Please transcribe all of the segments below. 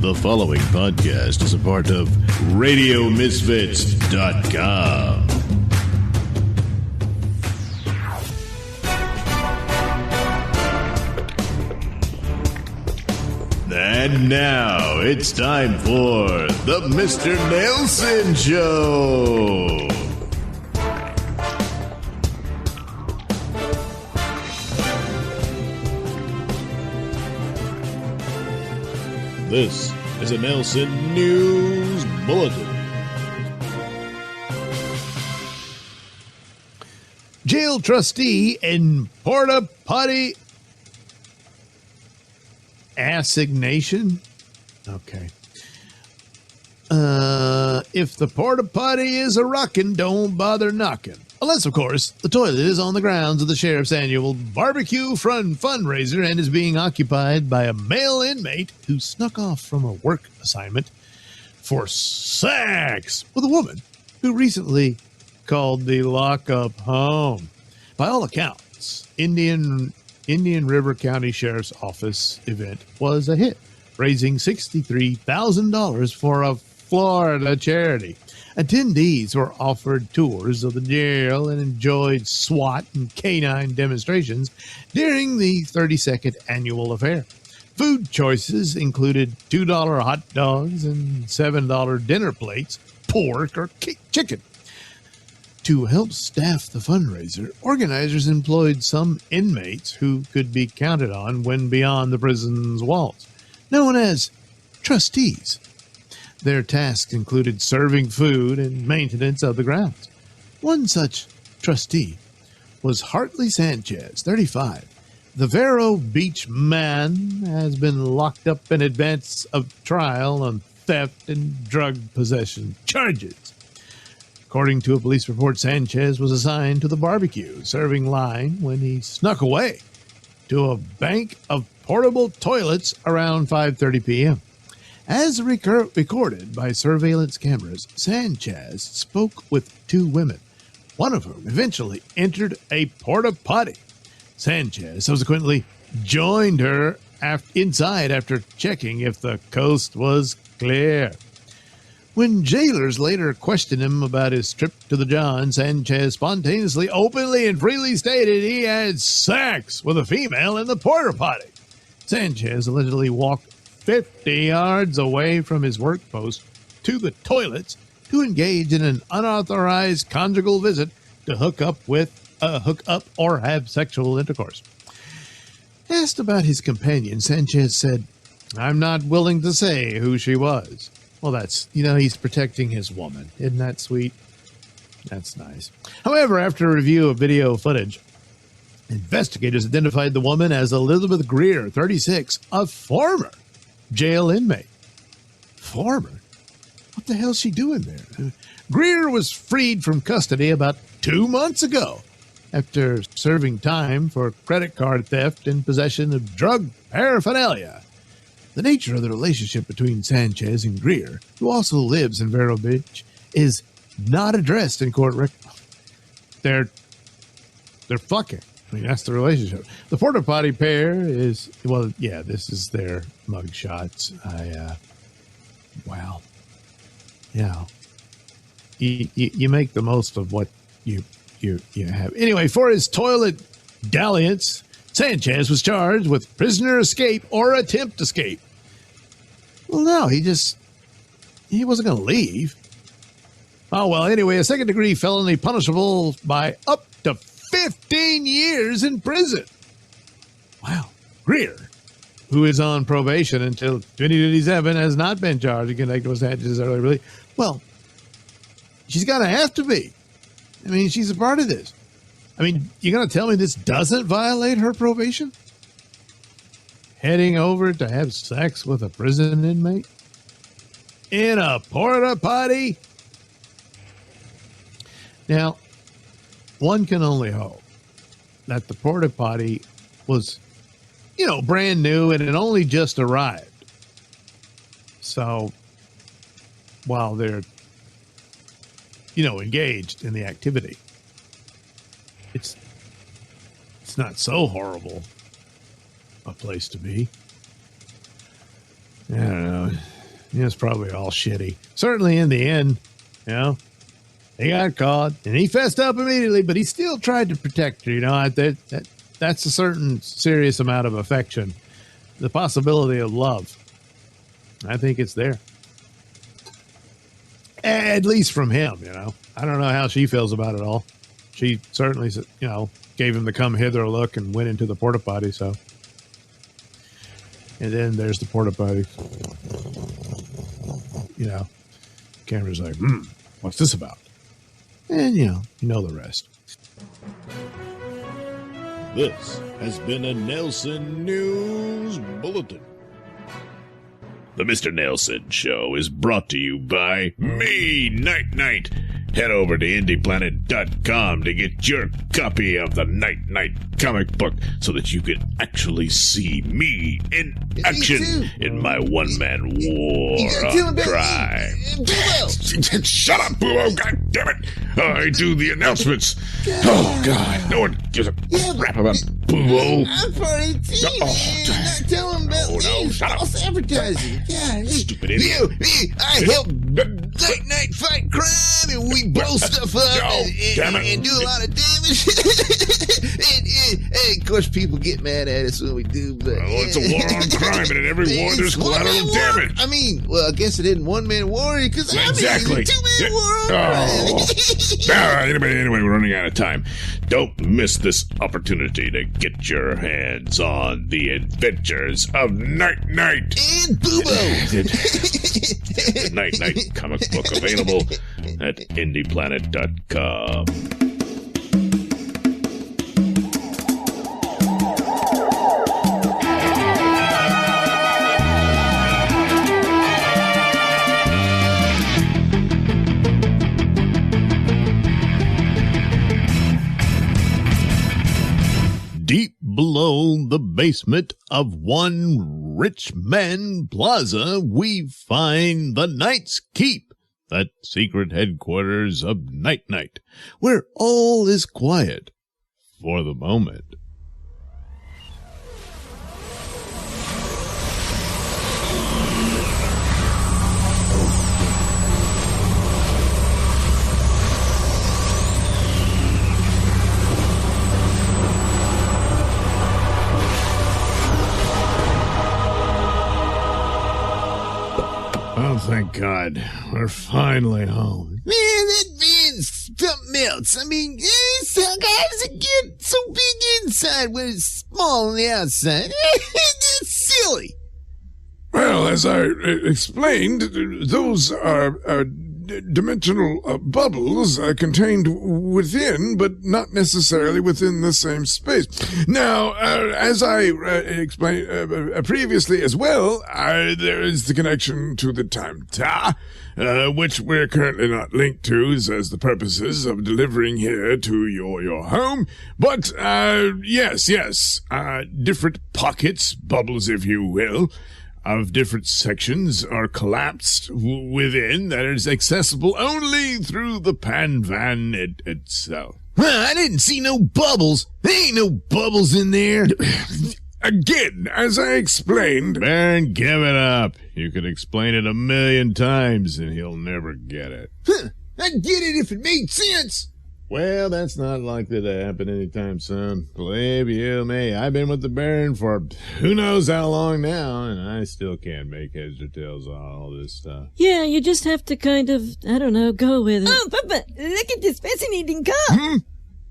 The following podcast is a part of RadioMisfits.com. And now it's time for the Mr. Nailsin Show. This is a Nailsin News Bulletin. Jail trustee in Port-A-Potty assignation. Okay. If the Port-A-Potty is a rockin', don't bother knocking. Unless, of course, the toilet is on the grounds of the sheriff's annual barbecue fundraiser and is being occupied by a male inmate who snuck off from a work assignment for sex with a woman who recently called the lockup home. By all accounts, Indian River County Sheriff's Office event was a hit, raising $63,000 for a Florida charity. Attendees were offered tours of the jail and enjoyed SWAT and canine demonstrations during the 32nd annual affair. Food choices included $2 hot dogs and $7 dinner plates, pork or chicken. To help staff the fundraiser, organizers employed some inmates who could be counted on when beyond the prison's walls, known as trustees. Their tasks included serving food and maintenance of the grounds. One such trustee was Hartley Sanchez, 35. The Vero Beach man has been locked up in advance of trial on theft and drug possession charges. According to a police report, Sanchez was assigned to the barbecue serving line when he snuck away to a bank of portable toilets around 5:30 p.m. As recorded by surveillance cameras, Sanchez spoke with two women, one of whom eventually entered a Port-A-Potty. Sanchez subsequently joined her inside after checking if the coast was clear. When jailers later questioned him about his trip to the John, Sanchez spontaneously, openly, and freely stated he had sex with a female in the Port-A-Potty. Sanchez allegedly walked 50 yards away from his work post to the toilets to engage in an unauthorized conjugal visit to hook up or have sexual intercourse. Asked about his companion, Sanchez said, "I'm not willing to say who she was." Well, he's protecting his woman. Isn't that sweet? That's nice. However, after a review of video footage, investigators identified the woman as Elizabeth Greer, 36, a former jail inmate. Former? What the hell's she doing there? Greer was freed from custody about 2 months ago after serving time for credit card theft and possession of drug paraphernalia. The nature of the relationship between Sanchez and Greer, who also lives in Vero Beach, is not addressed in court record. They're fucking. I mean, that's the relationship. The Port-A-Potty pair is, this is their mug shots. Wow. Yeah. You make the most of what you have. Anyway, for his toilet dalliance, Sanchez was charged with prisoner escape or attempt escape. Well, no, he wasn't going to leave. Oh, well, anyway, a second-degree felony punishable by up to 15 years in prison. Wow. Greer, who is on probation until 2027, has not been charged in connection with Sanchez's early release. Well, she's going to have to be. I mean, she's a part of this. I mean, you're going to tell me this doesn't violate her probation? Heading over to have sex with a prison inmate? In a Port-A-Potty? Now, one can only hope that the Port-A-Potty was, brand new and it only just arrived. So, while they're, engaged in the activity, it's not so horrible a place to be. I don't know. It's probably all shitty. Certainly in the end, he got caught and he fessed up immediately, but he still tried to protect her. That's a certain serious amount of affection. The possibility of love. I think it's there. At least from him, I don't know how she feels about it all. She certainly, gave him the come hither look and went into the Port-A-Potty, so. And then there's the Port-A-Potty. Camera's like, what's this about? And, you know the rest. This has been a Nailsin News Bulletin. The Mr. Nailsin Show is brought to you by me, Night Knight. Head over to IndiePlanet.com to get your copy of the Night Knight comic book so that you can actually see me in action in my one-man war on crime. Shut up, Boo! God damn it! I do the announcements. Oh, God. No one gives a crap about Boo. I'm part of the team. Not tell him about me. Shut up. False advertising. Yeah, Stupid idiot. I help Night Knight fight crime, and we blow stuff up and do a lot of damage. and of course, people get mad at us when we do. But it's a war on crime, and in every war there's collateral damage. I mean, I guess it isn't one-man war because exactly. It's a two-man war. All right, anyway, we're running out of time. Don't miss this opportunity to get your hands on the adventures of Night Knight and Boobo. The Night Knight comic book available at IndiePlanet.com. Deep below the basement of one rich man plaza, we find the Knight's Keep, that secret headquarters of Night Knight, where all is quiet for the moment. Oh, thank God. We're finally home. Man, that van's something else. I mean, how does it get so big inside when it's small on the outside? It's silly. Well, as I explained, those are dimensional bubbles contained within, but not necessarily within the same space. Now, as I explained previously as well, there is the connection to the time Ta, which we're currently not linked to as the purposes of delivering here to your home. But, yes, different pockets, bubbles if you will, of different sections are collapsed within that is accessible only through the pan van itself. I didn't see no bubbles. There ain't no bubbles in there. Again, as I explained... Baron, give it up. You could explain it 1,000,000 times and he'll never get it. I'd get it if it made sense. Well, that's not likely to happen anytime soon. Believe you me, I've been with the Baron for who knows how long now, and I still can't make heads or tails of all this stuff. Yeah, you just have to kind of, I don't know, go with it. Oh, Papa, look at this fascinating car. Oh,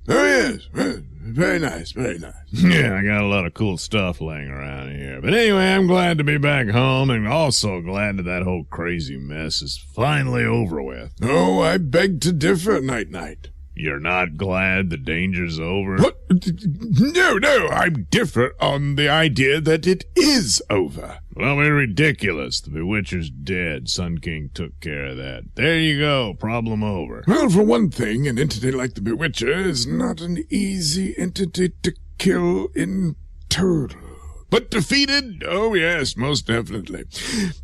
yes. Very nice, very nice. Yeah, I got a lot of cool stuff laying around here. But anyway, I'm glad to be back home, and also glad that whole crazy mess is finally over with. Oh, I beg to differ, Night Knight. You're not glad the danger's over? What? No, I differ on the idea that it is over. Well, we're ridiculous. The Bewitcher's dead. Sun King took care of that. There you go. Problem over. Well, for one thing, an entity like the Bewitcher is not an easy entity to kill in total. But defeated? Oh, yes, most definitely.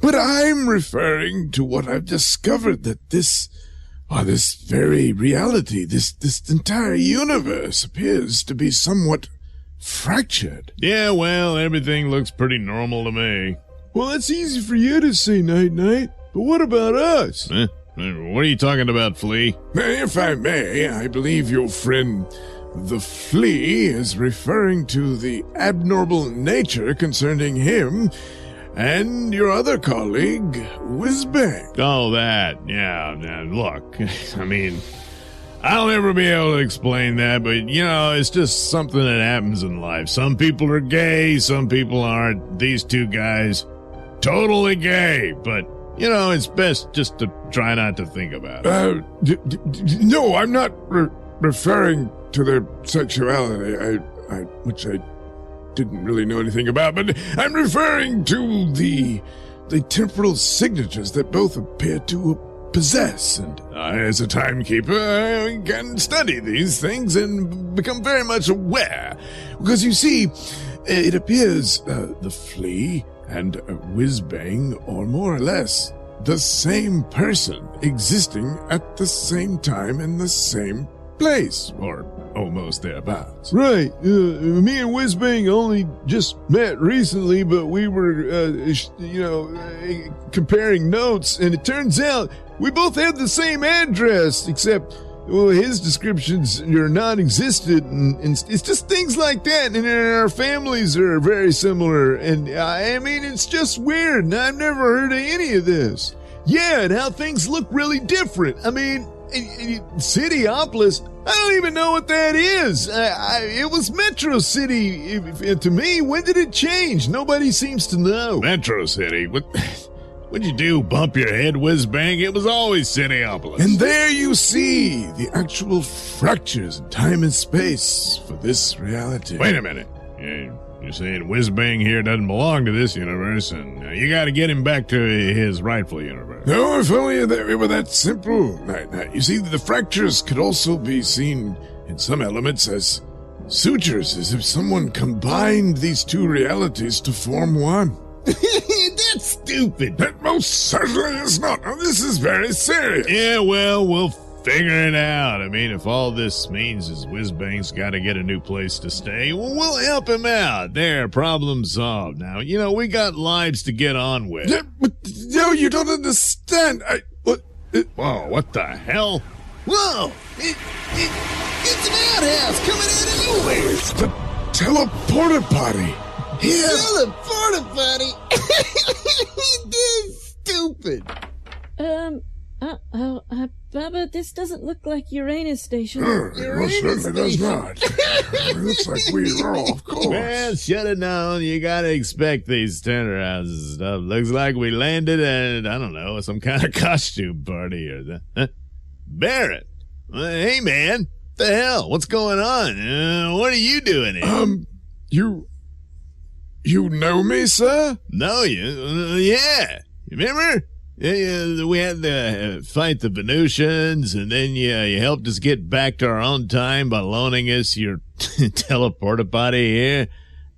But I'm referring to what I've discovered, that this very reality, this entire universe appears to be somewhat fractured. Yeah, well, everything looks pretty normal to me. Well, that's easy for you to say, Night-Night, but what about us? What are you talking about, Flea? If I may, I believe your friend the Flea is referring to the abnormal nature concerning him and your other colleague, Whizbang. Oh, that. Yeah, look, I mean, I'll never be able to explain that, but, it's just something that happens in life. Some people are gay, some people aren't. These two guys, totally gay, but, it's best just to try not to think about it. No, I'm not referring to their sexuality, which I didn't really know anything about, but I'm referring to the temporal signatures that both appear to possess, and as a timekeeper, I can study these things and become very much aware. Because you see, it appears the Flea and Whizbang are more or less the same person existing at the same time in the same place, or almost thereabouts. Right. Me and Whizbang only just met recently, but we were, comparing notes, and it turns out we both have the same address, except, well, his descriptions are non-existent, and it's just things like that, and our families are very similar, and I mean, it's just weird, and I've never heard of any of this. Yeah, and how things look really different. I mean, Cityopolis, I don't even know what that is. It was Metro City to me. When did it change? Nobody seems to know. Metro City? What'd you do, bump your head, Whizbang? It was always Cityopolis. And there you see the actual fractures in time and space for this reality. Wait a minute. You're saying Whizbang here doesn't belong to this universe, and you gotta get him back to his rightful universe. No, if only it were that simple. You see, the fractures could also be seen in some elements as sutures, as if someone combined these two realities to form one. That's stupid. That most certainly is not. Now, this is very serious. Yeah, well, we'll figure it out. I mean, if all this means is Whizbang's got to get a new place to stay, well, we'll help him out. There, problem solved. Now, we got lives to get on with. Yeah, but, no, you don't understand. Whoa, what the hell? Whoa! It's an outhouse coming out of nowhere! It's the Port-A-Potty. Yeah. Port-A-Potty? This is stupid. Bubba, this doesn't look like Uranus Station. It most certainly does not. It looks like we are off course. Well, should have known. You gotta expect these turnarounds and stuff. Looks like we landed at, I don't know, some kind of costume party or that. Huh? Barrett. Hey, man. What the hell? What's going on? What are you doing here? You know me, sir? Know you? Yeah. You remember? Yeah, we had to fight the Venusians, and then you helped us get back to our own time by loaning us your Port-A-Potty here.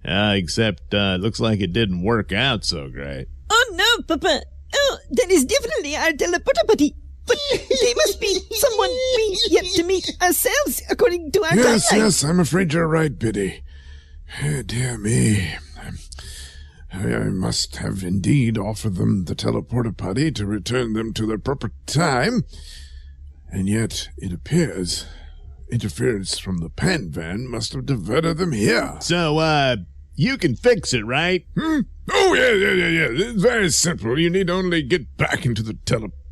Except it looks like it didn't work out so great. Oh, no, Papa. Oh, that is definitely our Port-A-Potty. But they must be someone we yet to meet ourselves, according to our timeline. Yes, I'm afraid you're right, Biddy. Dear me. I must have indeed offered them the Port-A-Potty to return them to their proper time, and yet it appears interference from the pan van must have diverted them here. So, you can fix it, right? Oh, yeah. It's very simple. You need only get back into the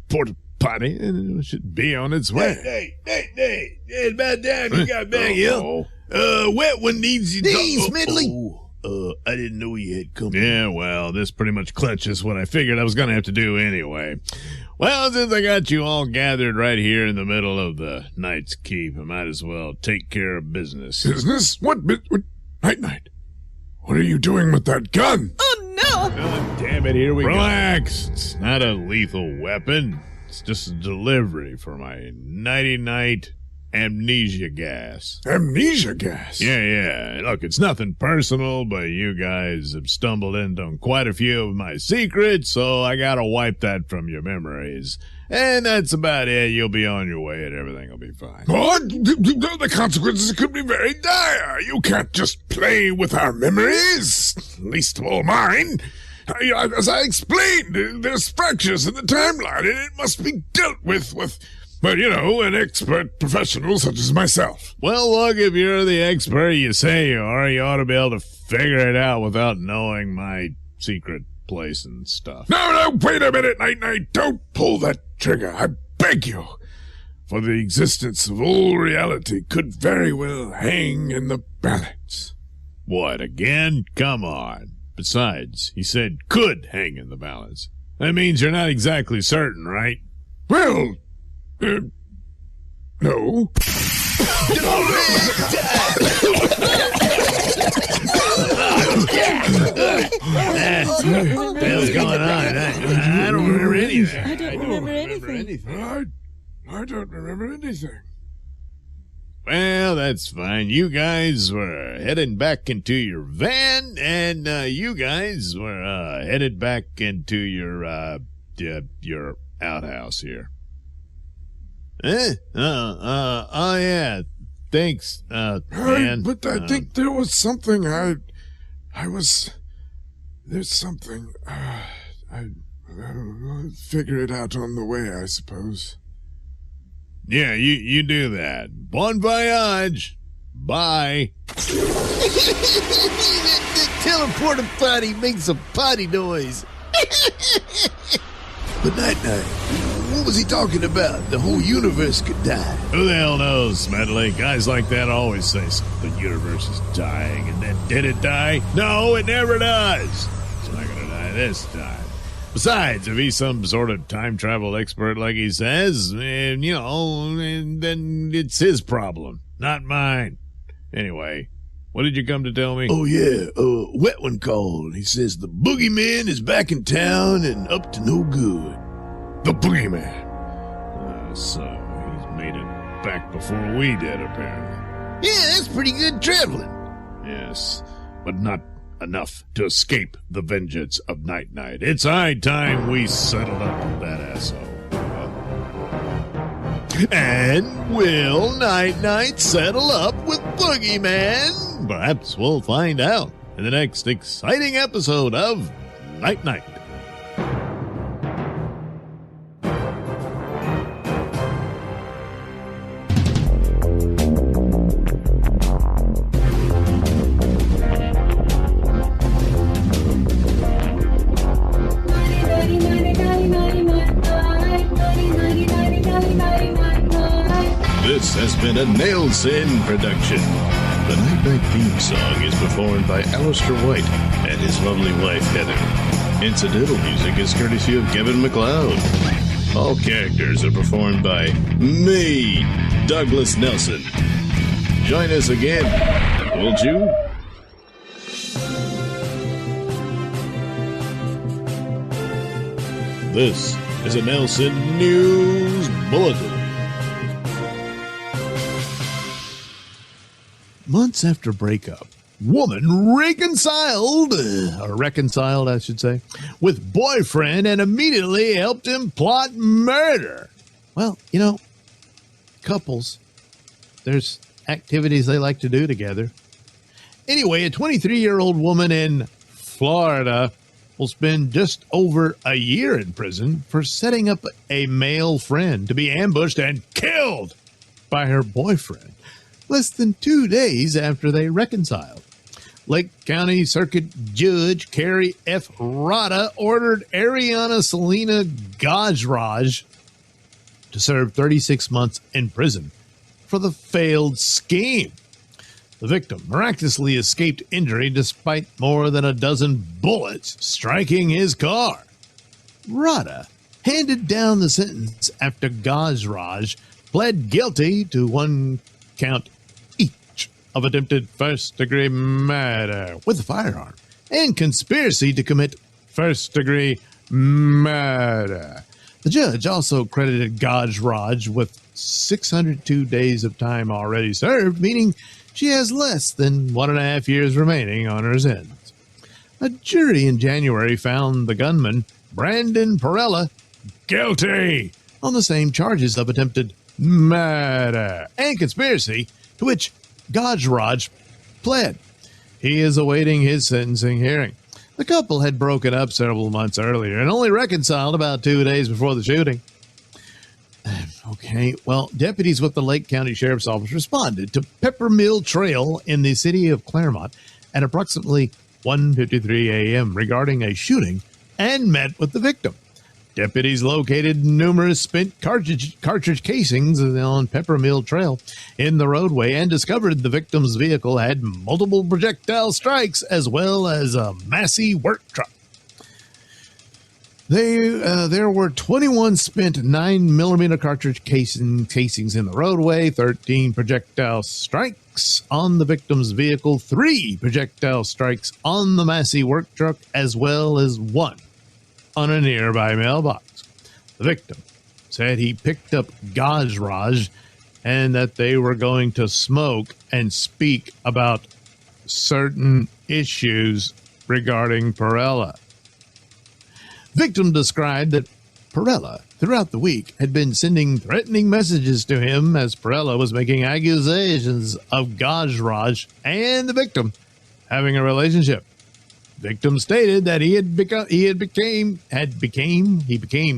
Port-A-Potty, and it should be on its way. Hey, it's about time you got back here. Wet one needs you. These Smidley. I didn't know you had come. Yeah, well, this pretty much clutches what I figured I was going to have to do anyway. Well, since I got you all gathered right here in the middle of the Knight's Keep, I might as well take care of business. Business? What? Night. What are you doing with that gun? Oh, no! Oh, damn it, here we go. Relax. It's not a lethal weapon. It's just a delivery for my nighty-night amnesia gas. Amnesia gas? Yeah. Look, it's nothing personal, but you guys have stumbled into quite a few of my secrets, so I gotta wipe that from your memories. And that's about it. You'll be on your way and everything will be fine. What? The consequences could be very dire. You can't just play with our memories, least of all mine. As I explained, there's fractures in the timeline, and it must be dealt with, well, an expert professional such as myself. Well, look, if you're the expert you say you are, you ought to be able to figure it out without knowing my secret place and stuff. No, wait a minute, Night-Night. Don't pull that trigger, I beg you. For the existence of all reality could very well hang in the balance. What, again? Come on. Besides, he said could hang in the balance. That means you're not exactly certain, right? Well, no. What's going on? I don't remember anything. I don't remember anything. I don't remember anything. Well, that's fine. You guys were heading back into your van, and you guys were headed back into your outhouse here. Oh yeah. Thanks, man. But I think there was something there's something, I'll figure it out on the way, I suppose. Yeah, you do that. Bon voyage. Bye. Tell him Port-A-Potty makes a potty noise. But Night-Night, what was he talking about? The whole universe could die. Who the hell knows, Smedley? Guys like that always say the universe is dying, and then did it die? No, it never does. It's not gonna die this time. Besides, if he's some sort of time travel expert like he says, then it's his problem, not mine. Anyway, what did you come to tell me? Oh, yeah, Wet One called. He says the boogeyman is back in town and up to no good. The boogeyman. So he's made it back before we did, apparently. Yeah, that's pretty good traveling. Yes, but not enough to escape the vengeance of Night-Night. It's high time we settled up with that asshole. And will Night-Night settle up with Boogeyman? Perhaps we'll find out in the next exciting episode of Night-Night. This has been a Nailsin production. The Night-Night theme song is performed by Alistair White and his lovely wife, Heather. Incidental music is courtesy of Kevin MacLeod. All characters are performed by me, Douglas Nelson. Join us again, won't you? This is a Nailsin News Bulletin. Months after breakup, woman reconciled, I should say, with boyfriend and immediately helped him plot murder. Well, couples, there's activities they like to do together. Anyway, a 23-year-old woman in Florida will spend just over a year in prison for setting up a male friend to be ambushed and killed by her boyfriend less than 2 days after they reconciled. Lake County Circuit Judge Carrie F. Rada ordered Ariana Selena Gajraj to serve 36 months in prison for the failed scheme. The victim miraculously escaped injury despite more than a dozen bullets striking his car. Rada handed down the sentence after Gajraj pled guilty to one count each of attempted first-degree murder with a firearm and conspiracy to commit first-degree murder. The judge also credited Gajraj with 602 days of time already served, meaning she has less than 1.5 years remaining on her sentence. A jury in January found the gunman, Brandon Perella, guilty on the same charges of attempted murder and conspiracy, to which Gajraj pled. He is awaiting his sentencing hearing. The couple had broken up several months earlier and only reconciled about 2 days before the shooting. Okay, well, deputies with the Lake County Sheriff's Office responded to Peppermill Trail in the city of Claremont at approximately 1:53 a.m. regarding a shooting and met with the victim. Deputies located numerous spent cartridge casings on Peppermill Trail in the roadway and discovered the victim's vehicle had multiple projectile strikes as well as a Massey work truck. There were 21 spent 9mm cartridge casings in the roadway, 13 projectile strikes on the victim's vehicle, 3 projectile strikes on the Massey work truck, as well as 1 on a nearby mailbox. The victim said he picked up Gajraj and that they were going to smoke and speak about certain issues regarding Perella. Victim described that Perella, throughout the week, had been sending threatening messages to him as Perella was making accusations of Gajraj and the victim having a relationship. Victim stated that he became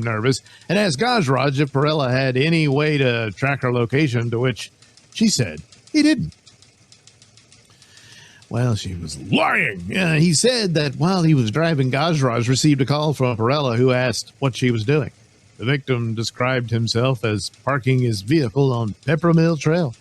nervous and asked Gajraj if Perella had any way to track her location, to which she said he didn't. Well, she was lying. He said that while he was driving, Gajraj received a call from Perella who asked what she was doing. The victim described himself as parking his vehicle on Peppermill Trail.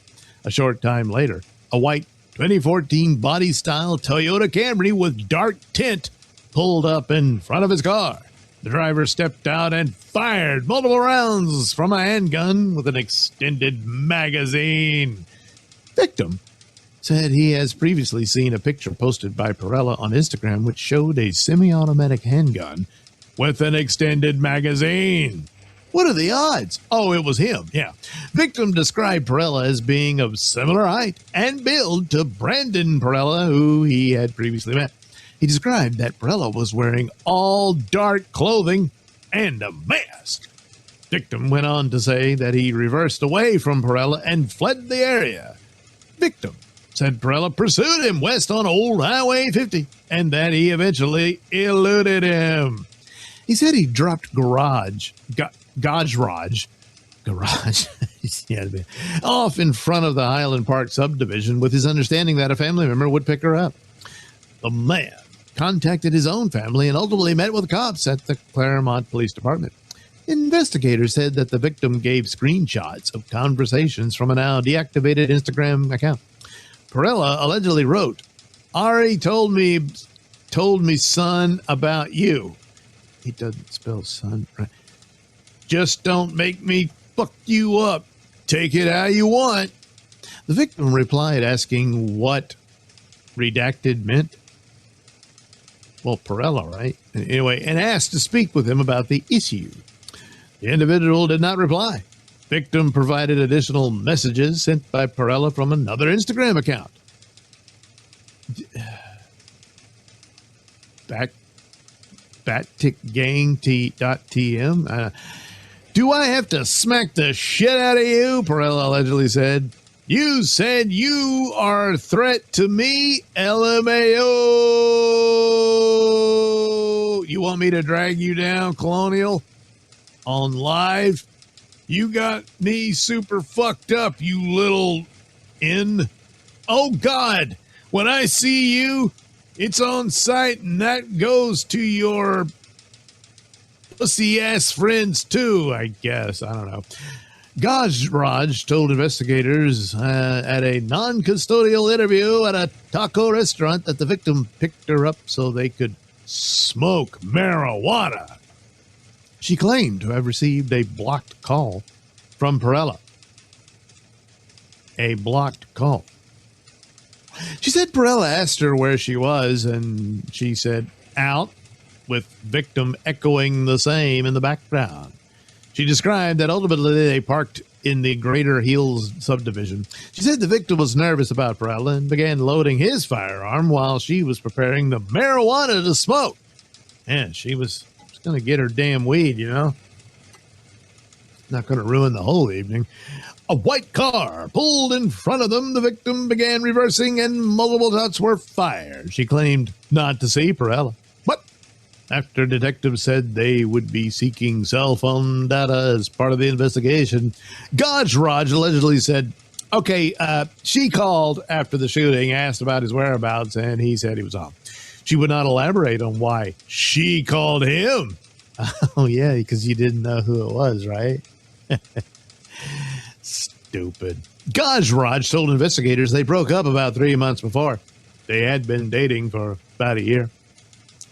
A short time later, a white 2014 body-style Toyota Camry with dark tint pulled up in front of his car. The driver stepped out and fired multiple rounds from a handgun with an extended magazine. Victim said he has previously seen a picture posted by Perella on Instagram which showed a semi-automatic handgun with an extended magazine. What are the odds? Oh, it was him, yeah. Victim described Perella as being of similar height and build to Brandon Perella, who he had previously met. He described that Perella was wearing all dark clothing and a mask. Victim went on to say that he reversed away from Perella and fled the area. Victim said Perella pursued him west on Old Highway 50 and that he eventually eluded him. He said he dropped Gajraj off in front of the Highland Park subdivision with his understanding that a family member would pick her up. The man contacted his own family and ultimately met with cops at the Claremont Police Department. Investigators said that the victim gave screenshots of conversations from a now deactivated Instagram account. Perella allegedly wrote, "Ari told me son about you." He doesn't spell son right. "Just don't make me fuck you up. Take it how you want." The victim replied asking what redacted meant. Well, Perella, right? Anyway, and asked to speak with him about the issue. The individual did not reply. Victim provided additional messages sent by Perella from another Instagram account. Backtickgang.tm. "Do I have to smack the shit out of you?" Perella allegedly said. "You said you are a threat to me, LMAO. You want me to drag you down, Colonial? On live? You got me super fucked up, you little N. Oh, God. When I see you, it's on site, and that goes to your pussy-ass friends, too, I guess. I don't know. Gajraj told investigators at a non-custodial interview at a taco restaurant that the victim picked her up so they could smoke marijuana. She claimed to have received a blocked call from Perella. A blocked call. She said Perella asked her where she was, and she said, "Out," with victim echoing the same in the background. She described that ultimately they parked in the Greater Hills subdivision. She said the victim was nervous about Perella and began loading his firearm while she was preparing the marijuana to smoke. And she was going to get her damn weed, you know. Not going to ruin the whole evening. A white car pulled in front of them. The victim began reversing and multiple shots were fired. She claimed not to see Perella, After detectives said they would be seeking cell phone data as part of the investigation, Gajraj allegedly said, okay, she called after the shooting, asked about his whereabouts, and he said he was home. She would not elaborate on why she called him. Oh, yeah, because you didn't know who it was, right? Stupid. Gajraj told investigators they broke up about 3 months before. They had been dating for about a year.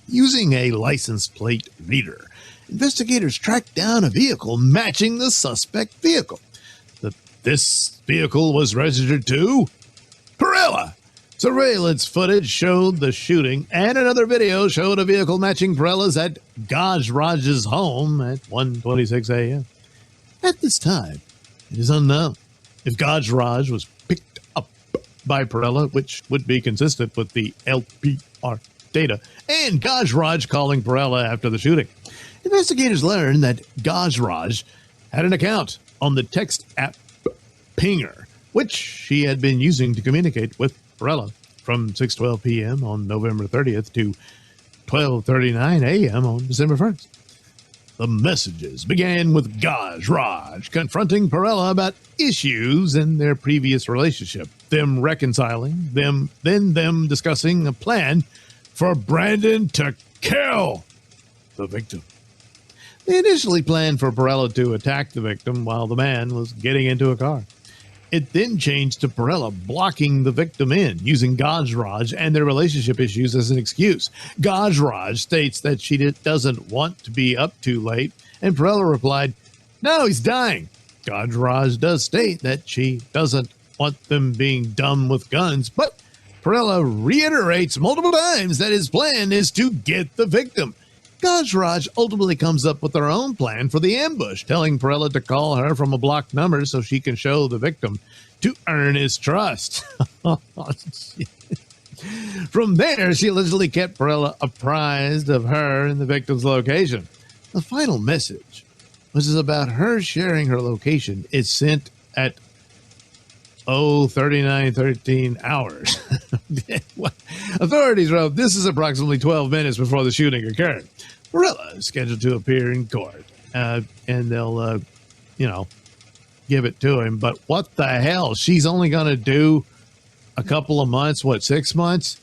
Using a license plate reader, investigators tracked down a vehicle matching the suspect vehicle. This vehicle was registered to Perella. Surveillance footage showed the shooting, and another video showed a vehicle matching Perella's at Gajraj's home at 1:26 a.m. At this time, it is unknown if Gajraj was picked up by Perella, which would be consistent with the LPR data, and Gajraj calling Perella after the shooting. Investigators learned that Gajraj had an account on the text app Pinger, which she had been using to communicate with Perella from 6:12 p.m. on November 30th to 12:39 a.m. on December 1st. The messages began with Gajraj confronting Perella about issues in their previous relationship, them reconciling, then them discussing a plan for Brandon to kill the victim. They initially planned for Perella to attack the victim while the man was getting into a car. It then changed to Perella blocking the victim in, using Gajraj and their relationship issues as an excuse. Gajraj states that she doesn't want to be up too late, and Perella replied, "No, he's dying." Gajraj does state that she doesn't want them being dumb with guns, but Perella reiterates multiple times that his plan is to get the victim. Gajraj ultimately comes up with her own plan for the ambush, telling Perella to call her from a blocked number so she can show the victim to earn his trust. From there, she allegedly kept Perella apprised of her and the victim's location. The final message was about her sharing her location. It's sent at 39:13 hours. Authorities wrote this is approximately 12 minutes before the shooting occurred. Perella is scheduled to appear in court, and they'll, give it to him. But what the hell? She's only going to do a couple of months, 6 months?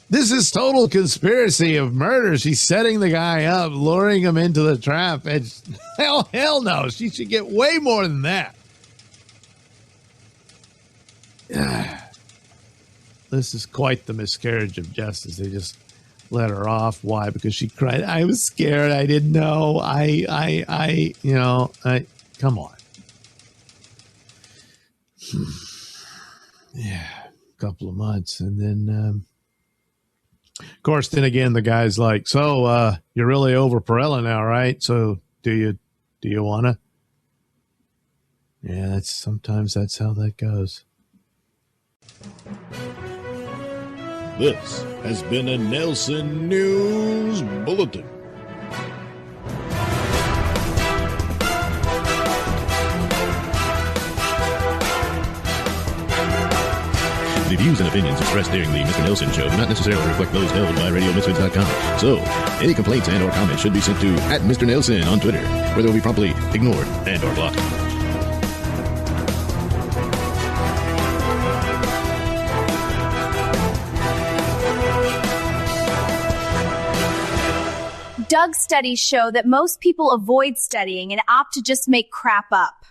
This is total conspiracy of murder. She's setting the guy up, luring him into the trap. It's hell no. She should get way more than that. This is quite the miscarriage of justice. They just let her off. Why? Because she cried, "I was scared. I didn't know. Come on." Yeah, a couple of months. And then, of course, then again, the guy's like, "So, you're really over Perella now, right? So do you want to?" Yeah, sometimes that's how that goes. This has been a Nailsin News Bulletin. The views and opinions expressed during the Mr. Nailsin Show do not necessarily reflect those held by RadioMisfits.com. So, any complaints and or comments should be sent to @MrNailsin on Twitter, where they will be promptly ignored and or blocked. Doug's studies show that most people avoid studying and opt to just make crap up.